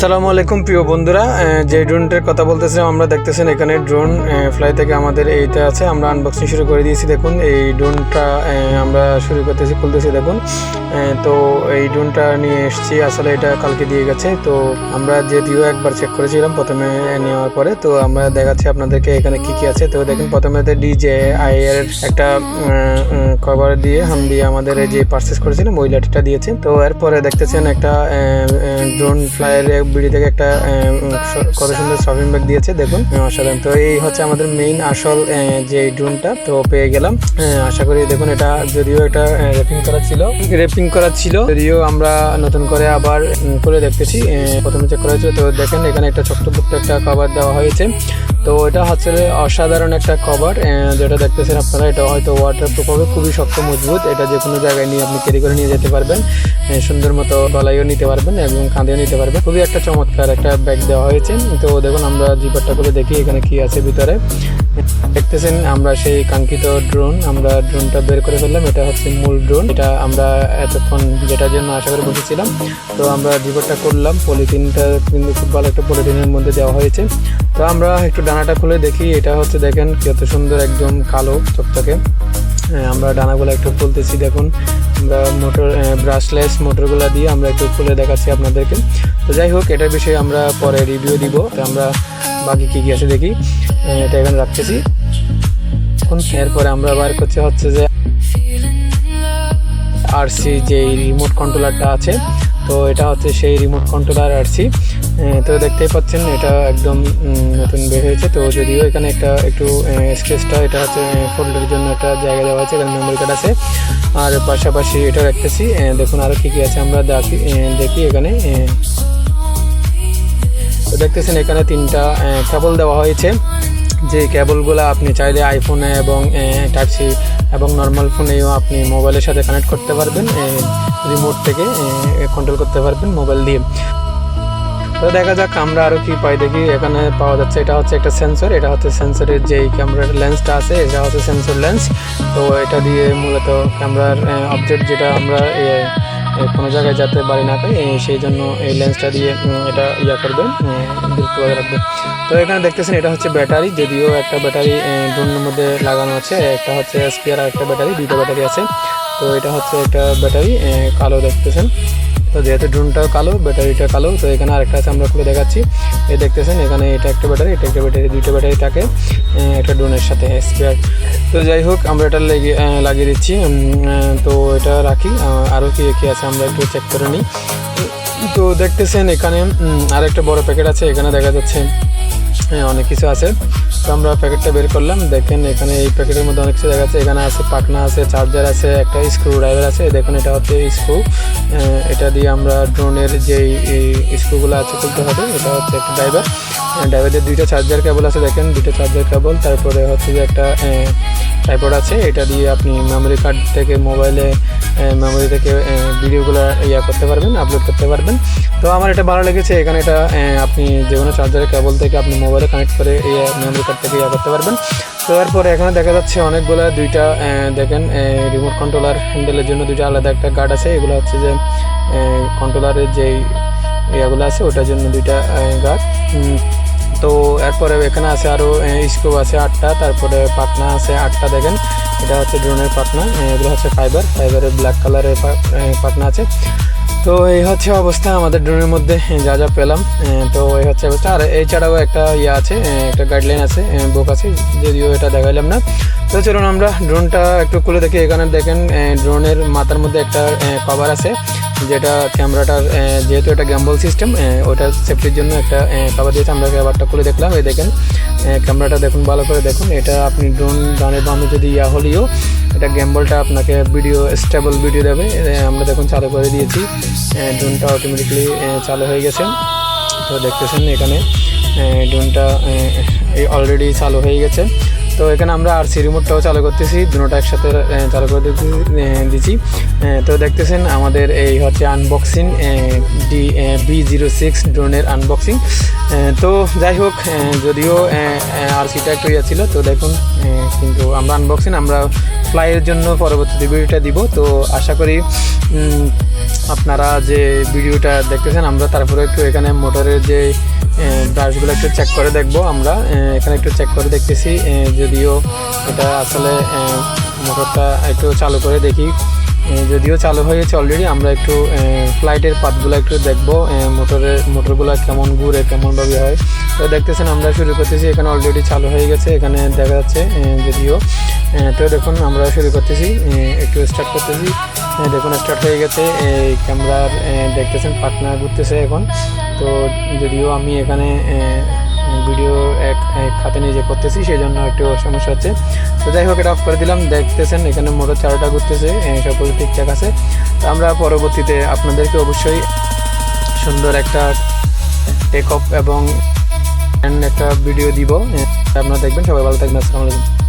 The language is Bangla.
আসসালামু আলাইকুম প্রিয় বন্ধুরা, যে ড্রোনটার কথা বলতেছিলাম আমরা দেখতেছেন এখানে ড্রোন ফ্লাই থেকে আমাদের এইটা আছে। আমরা আনবক্সিং শুরু করে দিয়েছি। দেখুন এই ড্রোনটা আমরা শুরু করতেছি, খুলতেছি। দেখুন তো এই ড্রোনটা নিয়ে এসেছি, আসলে এটা কালকে দিয়ে গেছে। তো আমরা যদিও একবার চেক করেছিলাম প্রথমে নেওয়ার পরে, তো আমরা দেখাচ্ছি আপনাদেরকে এখানে কি কি আছে। তো দেখুন প্রথমে DJI এর একটা কভার দিয়ে আমাদের যে পারচেস করেছিলাম ওই লাঠিটা দিয়েছে। তো এরপরে দেখতেছেন একটা ড্রোন ফ্লাইয়ের বিডি থেকে একটা কত সুন্দর শপিং ব্যাগ দিয়েছে, দেখুন অসাধারণ। তো এই হচ্ছে আমাদের মেইন আসল যে ড্রোনটা, তো পেয়ে গেলাম। আশা করি দেখুন এটা যদিও এটা র্যাপিং করা ছিল, যদিও আমরা নতুন করে আবার করে দেখতেছি। প্রথমে চেক করা হয়েছিল। তো দেখেন এখানে একটা ছোট্ট একটা কভার দেওয়া হয়েছে। তো এটা হচ্ছে অসাধারণ একটা কভার, যেটা দেখতেছেন আপনারা। এটা হয়তো ওয়াটারপ্রুফ হবে, খুবই শক্ত মজবুত। এটা যে কোনো জায়গায় নিয়ে আপনি ক্যারি করে নিয়ে যেতে পারবেন, সুন্দর মতো গলায়ও নিতে পারবেন এবং কাঁধেও নিতে পারবেন। খুবই একটা চমৎকার একটা ব্যাগ দেওয়া হয়েছে। তো দেখুন আমরা জিপারটা করে দেখি এখানে কি আছে ভিতরে। দেখতেছেন আমরা সেই কাঙ্ক্ষিত ড্রোন, আমরা ড্রোনটা বের করে ফেললাম। এটা হচ্ছে মূল ড্রোন, এটা আমরা এতক্ষণ যেটার জন্য আশা করে বসেছিলাম। তো আমরা জিপারটা করলাম, পলিথিনটা কিন্তু খুব ভালো একটা পলিথিনের মধ্যে দেওয়া হয়েছে। তো আমরা একটু ডানাটা খুলে দেখি। এটা হচ্ছে দেখেন কত সুন্দর, একদম কালো চকচকে। আমরা ডানাগুলো একটু খুলতেছি। দেখুন আমরা ব্রাশলেস মোটরগুলো দিয়ে আমরা একটু খুলে দেখাচ্ছি আপনাদেরকে। তো যাই হোক, এটার বিষয়ে আমরা পরে রিভিউ দিব। তো আমরা বাকি কী আছে দেখি। এটা এখানে রাখতেছি। এরপরে আমরা বার করছি হচ্ছে যে আরসি যে রিমোট কন্ট্রোলারটা আছে। তো এটা হচ্ছে সেই রিমোট কন্ট্রোলার আরসি। তো দেখতেই পাচ্ছেন এটা একদম নতুন বের হয়েছে। তো যদিও এখানে একটু স্কেচটা, এটা হচ্ছে ফোল্ডের জন্য একটা জায়গা দেওয়া আছে, এখানে মেমোরি কার্ড আছে। আর পাশাপাশি এটা রাখতেছি। দেখুন আরও কী আছে আমরা দেখি এখানে। তো দেখতেছেন এখানে 3টা কেবল দেওয়া হয়েছে, যে কেবলগুলো আপনি চাইলে আইফোনে এবং টাইপ-সি এবং নর্মাল ফোনেও আপনি মোবাইলের সাথে কানেক্ট করতে পারবেন, রিমোট থেকে কন্ট্রোল করতে পারবেন মোবাইল দিয়ে। তো দেখা যাক আমরা আরও কি পাই দেখি। এখানে পাওয়া যাচ্ছে এটা হচ্ছে একটা সেন্সর। এটা হচ্ছে সেন্সরের যেই ক্যামেরার লেন্সটা আছে, এটা হচ্ছে সেন্সর লেন্স। তো এটা দিয়ে মূলত ক্যামেরার অবজেক্ট যেটা আমরা কোনো জায়গায় যাতে বাড়ি না পাই, সেই জন্য এই লেন্সটা দিয়ে এটা করবে, দূরত্ব বজায় রাখবে। তো এখানে দেখতেছেন এটা হচ্ছে ব্যাটারি, যদিও একটা ব্যাটারি ড্রোনের মধ্যে লাগানো আছে। একটা হচ্ছে স্পেয়ার আর একটা ব্যাটারি, 2টা ব্যাটারি আছে। তো এটা হচ্ছে একটা ব্যাটারি কালো দেখতেছেন। তো যেহেতু ড্রোনটা কালো, ব্যাটারিটা কালো। তো এখানে আরেকটা আছে, আমরা খুলে দেখাচ্ছি। এই দেখতেছেন এখানে এটা একটা ব্যাটারি, এটা একটা ব্যাটারি, 2টা ব্যাটারি থাকে একটা ড্রোনের সাথে স্পেয়ার। তো যাই হোক আমরা এটা লাগিয়ে দিচ্ছি। তো এটা রাখি। আরও কি আছে আমরা একটু চেক করে নিই। তো দেখতেছেন এখানে আরেকটা বড় প্যাকেট আছে, এখানে দেখা যাচ্ছে অনেক কিছু আছে। তো আমরা প্যাকেটটা বের করলাম। দেখেন এখানে এই প্যাকেটের মধ্যে অনেক কিছু দেখা যাচ্ছে। এখানে আছে পাখনা আছে, চার্জার আছে, একটা স্ক্রু ড্রাইভার আছে। দেখুন এটা হচ্ছে স্ক্রু, এটা দিয়ে আমরা ড্রোনের যেই স্ক্রুগুলো আছে খুলতে হবে। এটা হচ্ছে একটা ড্রাইভারের 2টা চার্জার কেবল আছে। দেখেন 2টা চার্জার কেবল। তারপরে হচ্ছে যে একটা ট্রাইপড আছে, এটা দিয়ে আপনি মেমোরি কার্ড থেকে মোবাইলে মেমোরি থেকে ভিডিওগুলো করতে পারবেন, আপলোড করতে পারবেন। তো আমার এটা ভালো লেগেছে। এখানে এটা আপনি যে কোনো চার্জারের কেবল থেকে আপনি মোবাইলে কানেক্ট করে মেমোরি কার্ড থেকে করতে পারবেন। তো এরপরে এখানে দেখা যাচ্ছে অনেকগুলো 2টা দেখেন রিমোট কন্ট্রোলার হ্যান্ডেলের জন্য 2টা আলাদা একটা গার্ড আছে। এগুলো হচ্ছে যে কন্ট্রোলারের যেই ইয়েগুলো আছে ওটার জন্য 2টা গার্ড। তো এরপরে এখানে আছে আরও স্ক্রু আছে 8টা। তারপরে পাখনা আছে 8টা। দেখেন এটা হচ্ছে ড্রোনের পাখনা, এগুলো হচ্ছে ফাইবারের ব্ল্যাক কালারের পাখনা আছে। তো এই হচ্ছে অবস্থা আমাদের ড্রোনের মধ্যে যা পেলাম। তো এই হচ্ছে অবস্থা। আর এছাড়াও একটা আছে, একটা গাইডলাইন আছে, বুক আছে, যদিও এটা দেখাইলাম না। তো চলুন আমরা ড্রোনটা একটু খুলে দেখি। এখানে দেখেন ড্রোনের মাথার মধ্যে একটা কভার আছে, যেটা ক্যামেরাটার যেহেতু এটা গ্যাম্বল সিস্টেম, ওটার সেফটির জন্য একটা কভার দিয়েছে। আমরা কভারটা খুলে দেখলাম। এই দেখেন ক্যামেরাটা দেখুন, ভালো করে দেখুন। এটা আপনি ড্রোন ডানে বামে যদি হলেও এটা গ্যাম্বলটা আপনাকে স্টেবল ভিডিও দেবে। আমরা দেখুন চালু করে দিয়েছি, ড্রোনটা অটোমেটিকলি চালু হয়ে গেছে। তো দেখতেছেন এখানে ড্রোনটা অলরেডি চালু হয়ে গেছে। তো এখানে আমরা আরসি রিমোটটাও চালু করতেছি, দুটোটা একসাথে চালু করে দিচ্ছি। তো দেখতেছেন আমাদের এই হচ্ছে আনবক্সিং B06 ড্রোনের আনবক্সিং। তো যাই হোক, যদিও আরসিটা একটু ছিল। তো দেখুন কিন্তু আমরা আনবক্সিং আমরা ফ্লাইয়ের জন্য পরবর্তী ভিডিওটা দিব। তো আশা করি আপনারা যে ভিডিওটা দেখতেছেন আমরা তারপরে একটু এখানে মোটরের যে ব্রাশগুলো একটু চেক করে দেখব। আমরা এখানে একটু চেক করে দেখতেছি, যদিও এটা আসলে মোটরটা একটু চালু করে দেখি। যদিও চালু হয়েছে অলরেডি, আমরা একটু ফ্লাইটের পাতগুলো একটু দেখব, মোটরগুলো কেমন ঘুরে কেমনভাবে হয়। তো দেখতেছেন আমরা শুরু করতেছি, এখানে অলরেডি চালু হয়ে গেছে, এখানে দেখা যাচ্ছে যদিও। তো দেখুন আমরা শুরু করতেছি, একটু স্টার্ট করতেছি, দেখুন স্টার্ট হয়ে গেছে। এই ক্যামেরার দেখতেছেন পাটনা ঘুরতেছে এখন। তো যদিও আমি এখানে ভিডিও এক খাতে নিজে করতেছি, সেই জন্য একটু সমস্যা হচ্ছে। তো যাই হোক, এটা অফ করে দিলাম। দেখতেছেন এখানে মোটর চারোটা ঘুরতেছে, সব কিছু ঠিকঠাক আছে। তো আমরা পরবর্তীতে আপনাদেরকে অবশ্যই সুন্দর একটা টেক অফ এবং একটা ভিডিও দিব, আপনারা দেখবেন। সবাই ভালো থাকবেন, আসসালামু আলাইকুম।